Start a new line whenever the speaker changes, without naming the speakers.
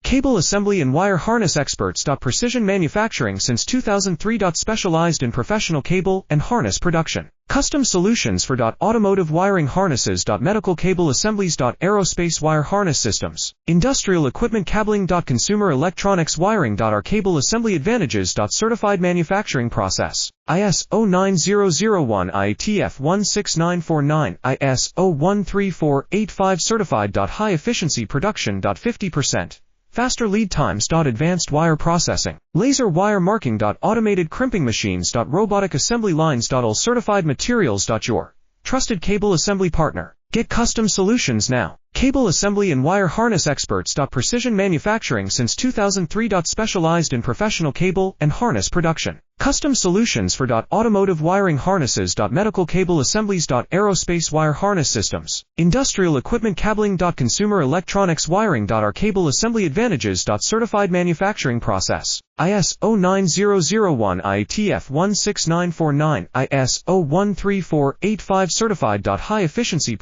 Cable assembly and wire harness experts. Precision manufacturing since 2003. Specialized in professional cable and harness production. Custom solutions for automotive wiring harnesses. Medical cable assemblies. Aerospace wire harness systems. Industrial equipment cabling. Consumer electronics wiring. Our cable assembly advantages. Certified manufacturing process. ISO 9001 IATF 16949 ISO 13485 certified. High efficiency production. 50%. Faster lead times. Advanced wire processing. Laser wire marking. Automated crimping machines. Robotic assembly lines. All certified materials. Your trusted cable assembly partner. Get custom solutions now. Cable assembly and wire harness experts. Precision manufacturing since 2003. Specialized in professional cable and harness production. Custom solutions for automotive wiring harnesses. Medical cable assemblies. Aerospace wire harness systems. Industrial equipment cabling. Consumer electronics wiring. Our cable assembly advantages. Certified manufacturing process. ISO 9001 IATF 16949 ISO 13485 certified. High efficiency